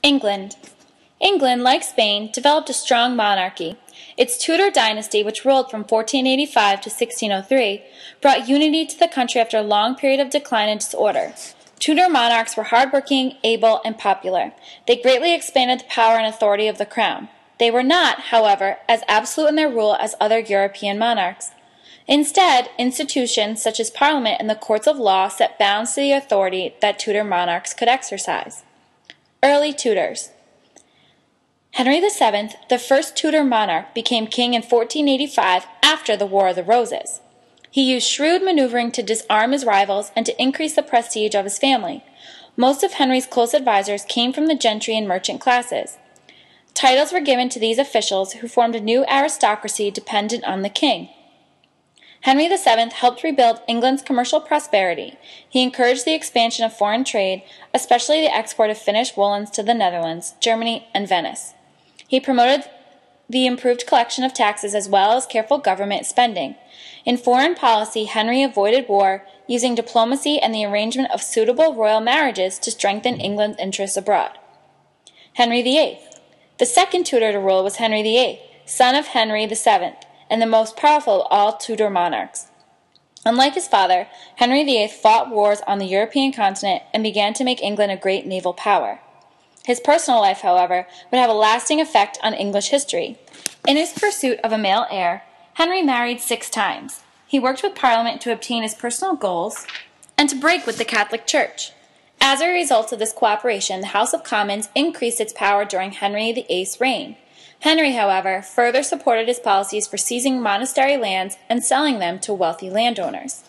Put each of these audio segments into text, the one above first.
England. England, like Spain, developed a strong monarchy. Its Tudor dynasty, which ruled from 1485 to 1603, brought unity to the country after a long period of decline and disorder. Tudor monarchs were hardworking, able, and popular. They greatly expanded the power and authority of the crown. They were not, however, as absolute in their rule as other European monarchs. Instead, institutions such as Parliament and the courts of law set bounds to the authority that Tudor monarchs could exercise. Early Tudors. Henry VII, the first Tudor monarch, became king in 1485 after the War of the Roses. He used shrewd maneuvering to disarm his rivals and to increase the prestige of his family. Most of Henry's close advisors came from the gentry and merchant classes. Titles were given to these officials, who formed a new aristocracy dependent on the king. Henry VII helped rebuild England's commercial prosperity. He encouraged the expansion of foreign trade, especially the export of finished woolens to the Netherlands, Germany, and Venice. He promoted the improved collection of taxes as well as careful government spending. In foreign policy, Henry avoided war, using diplomacy and the arrangement of suitable royal marriages to strengthen England's interests abroad. Henry VIII. The second Tudor to rule was Henry VIII, son of Henry VII, and the most powerful of all Tudor monarchs. Unlike his father, Henry VIII fought wars on the European continent and began to make England a great naval power. His personal life, however, would have a lasting effect on English history. In his pursuit of a male heir, Henry married 6 times. He worked with Parliament to obtain his personal goals and to break with the Catholic Church. As a result of this cooperation, the House of Commons increased its power during Henry VIII's reign. Henry, however, further supported his policies for seizing monastery lands and selling them to wealthy landowners.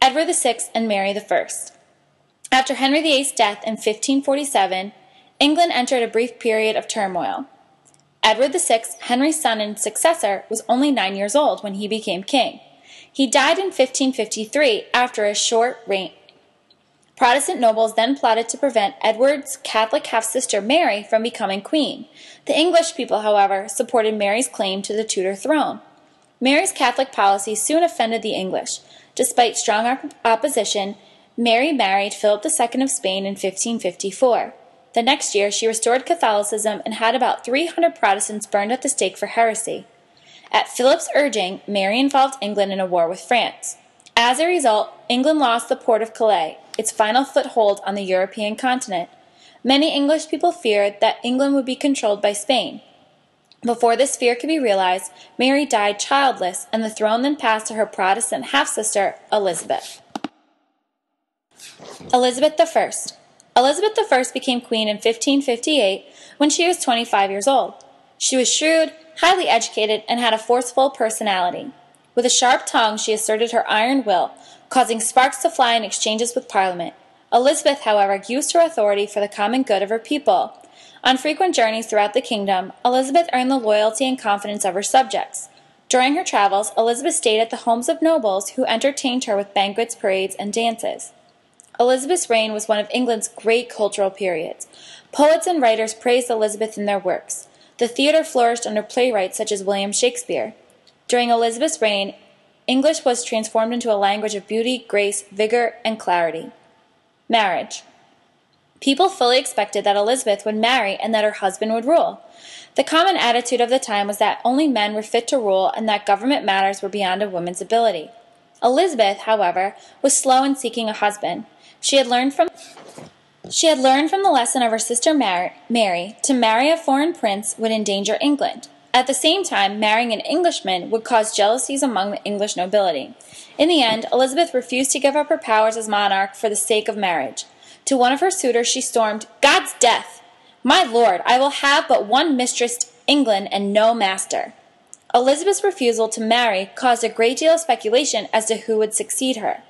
Edward VI and Mary I. After Henry VIII's death in 1547, England entered a brief period of turmoil. Edward VI, Henry's son and successor, was only 9 years old when he became king. He died in 1553 after a short reign. Protestant nobles then plotted to prevent Edward's Catholic half-sister Mary from becoming queen. The English people, however, supported Mary's claim to the Tudor throne. Mary's Catholic policy soon offended the English. Despite strong opposition, Mary married Philip II of Spain in 1554. The next year, she restored Catholicism and had about 300 Protestants burned at the stake for heresy. At Philip's urging, Mary involved England in a war with France. As a result, England lost the port of Calais, its final foothold on the European continent. Many English people feared that England would be controlled by Spain. Before this fear could be realized, Mary died childless, and the throne then passed to her Protestant half-sister, Elizabeth. Elizabeth I. Elizabeth I became queen in 1558 when she was 25 years old. She was shrewd, highly educated, and had a forceful personality. With a sharp tongue, she asserted her iron will, causing sparks to fly in exchanges with Parliament. Elizabeth, however, used her authority for the common good of her people. On frequent journeys throughout the kingdom, Elizabeth earned the loyalty and confidence of her subjects. During her travels, Elizabeth stayed at the homes of nobles who entertained her with banquets, parades, and dances. Elizabeth's reign was one of England's great cultural periods. Poets and writers praised Elizabeth in their works. The theater flourished under playwrights such as William Shakespeare. During Elizabeth's reign, English was transformed into a language of beauty, grace, vigor, and clarity. Marriage. People fully expected that Elizabeth would marry and that her husband would rule. The common attitude of the time was that only men were fit to rule and that government matters were beyond a woman's ability. Elizabeth, however, was slow in seeking a husband. She had learned from the lesson of her sister Mary to marry a foreign prince would endanger England. At the same time, marrying an Englishman would cause jealousies among the English nobility. In the end, Elizabeth refused to give up her powers as monarch for the sake of marriage. To one of her suitors she stormed, "God's death! My lord, I will have but one mistress, England, and no master." Elizabeth's refusal to marry caused a great deal of speculation as to who would succeed her.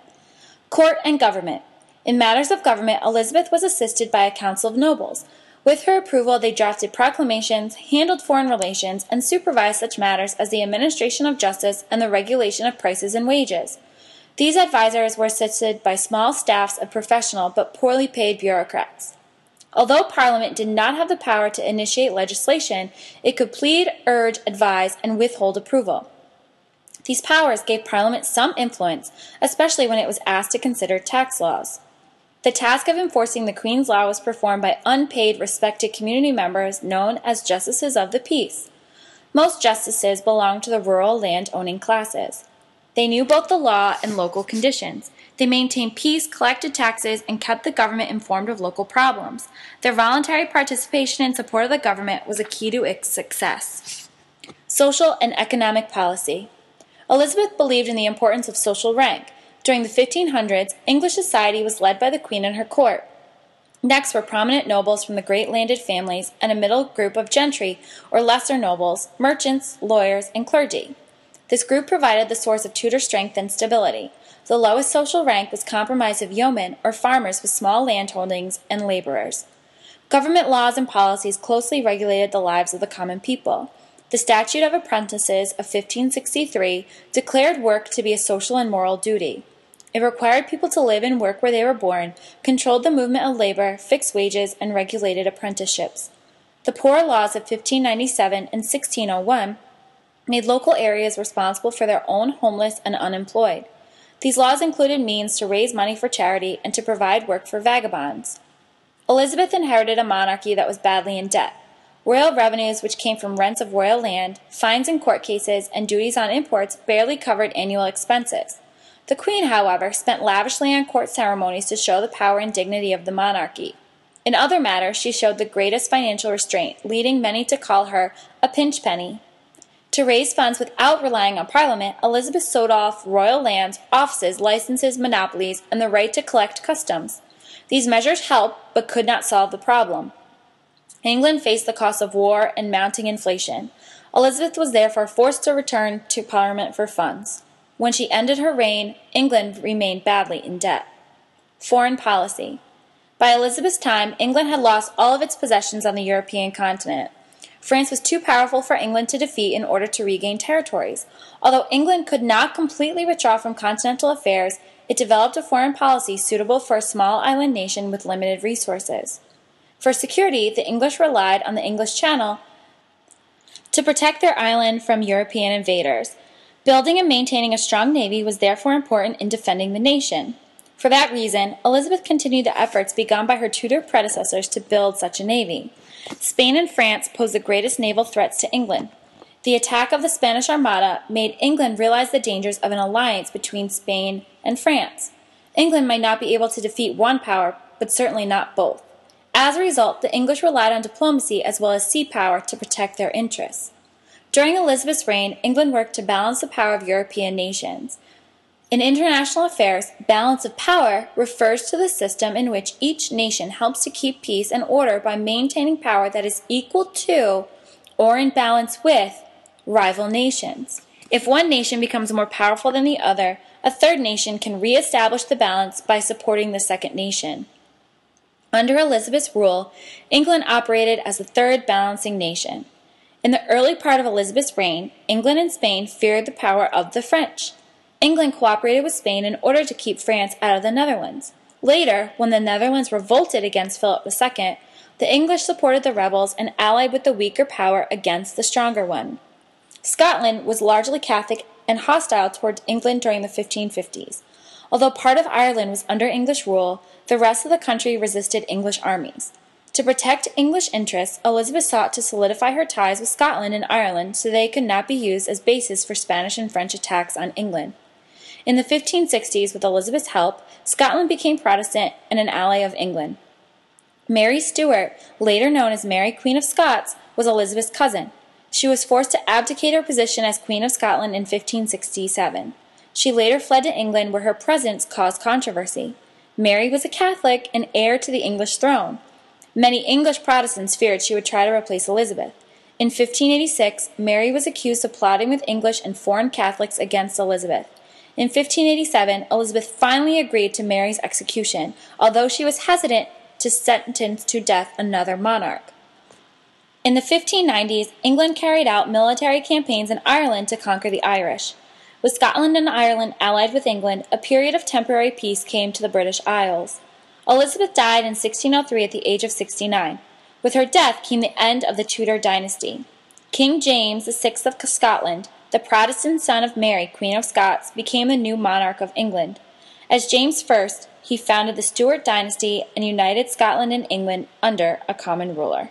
Court and government. In matters of government, Elizabeth was assisted by a council of nobles. With her approval, they drafted proclamations, handled foreign relations, and supervised such matters as the administration of justice and the regulation of prices and wages. These advisors were assisted by small staffs of professional but poorly paid bureaucrats. Although Parliament did not have the power to initiate legislation, it could plead, urge, advise, and withhold approval. These powers gave Parliament some influence, especially when it was asked to consider tax laws. The task of enforcing the Queen's law was performed by unpaid, respected community members known as Justices of the Peace. Most justices belonged to the rural land-owning classes. They knew both the law and local conditions. They maintained peace, collected taxes, and kept the government informed of local problems. Their voluntary participation in support of the government was a key to its success. Social and economic policy. Elizabeth believed in the importance of social rank. During the 1500s, English society was led by the Queen and her court. Next were prominent nobles from the great landed families and a middle group of gentry, or lesser nobles, merchants, lawyers, and clergy. This group provided the source of Tudor strength and stability. The lowest social rank was comprised of yeomen, or farmers with small landholdings, and laborers. Government laws and policies closely regulated the lives of the common people. The Statute of Apprentices of 1563 declared work to be a social and moral duty. It required people to live and work where they were born, controlled the movement of labor, fixed wages, and regulated apprenticeships. The Poor Laws of 1597 and 1601 made local areas responsible for their own homeless and unemployed. These laws included means to raise money for charity and to provide work for vagabonds. Elizabeth inherited a monarchy that was badly in debt. Royal revenues, which came from rents of royal land, fines in court cases, and duties on imports, barely covered annual expenses. The Queen, however, spent lavishly on court ceremonies to show the power and dignity of the monarchy. In other matters, she showed the greatest financial restraint, leading many to call her a pinch penny. To raise funds without relying on Parliament, Elizabeth sold off royal lands, offices, licenses, monopolies, and the right to collect customs. These measures helped, but could not solve the problem. England faced the cost of war and mounting inflation. Elizabeth was therefore forced to return to Parliament for funds. When she ended her reign, England remained badly in debt. Foreign policy. By Elizabeth's time, England had lost all of its possessions on the European continent. France was too powerful for England to defeat in order to regain territories. Although England could not completely withdraw from continental affairs, it developed a foreign policy suitable for a small island nation with limited resources. For security, the English relied on the English Channel to protect their island from European invaders. Building and maintaining a strong navy was therefore important in defending the nation. For that reason, Elizabeth continued the efforts begun by her Tudor predecessors to build such a navy. Spain and France posed the greatest naval threats to England. The attack of the Spanish Armada made England realize the dangers of an alliance between Spain and France. England might not be able to defeat one power, but certainly not both. As a result, the English relied on diplomacy as well as sea power to protect their interests. During Elizabeth's reign, England worked to balance the power of European nations. In international affairs, balance of power refers to the system in which each nation helps to keep peace and order by maintaining power that is equal to or in balance with rival nations. If one nation becomes more powerful than the other, a third nation can re-establish the balance by supporting the second nation. Under Elizabeth's rule, England operated as the third balancing nation. In the early part of Elizabeth's reign, England and Spain feared the power of the French. England cooperated with Spain in order to keep France out of the Netherlands. Later, when the Netherlands revolted against Philip II, the English supported the rebels and allied with the weaker power against the stronger one. Scotland was largely Catholic and hostile towards England during the 1550s. Although part of Ireland was under English rule, the rest of the country resisted English armies. To protect English interests, Elizabeth sought to solidify her ties with Scotland and Ireland so they could not be used as bases for Spanish and French attacks on England. In the 1560s, with Elizabeth's help, Scotland became Protestant and an ally of England. Mary Stuart, later known as Mary Queen of Scots, was Elizabeth's cousin. She was forced to abdicate her position as Queen of Scotland in 1567. She later fled to England, where her presence caused controversy. Mary was a Catholic and heir to the English throne. Many English Protestants feared she would try to replace Elizabeth. In 1586, Mary was accused of plotting with English and foreign Catholics against Elizabeth. In 1587, Elizabeth finally agreed to Mary's execution, although she was hesitant to sentence to death another monarch. In the 1590s, England carried out military campaigns in Ireland to conquer the Irish. With Scotland and Ireland allied with England, a period of temporary peace came to the British Isles. Elizabeth died in 1603 at the age of 69. With her death came the end of the Tudor dynasty. King James VI of Scotland, the Protestant son of Mary, Queen of Scots, became the new monarch of England. As James I, He founded the Stuart dynasty and united Scotland and England under a common ruler.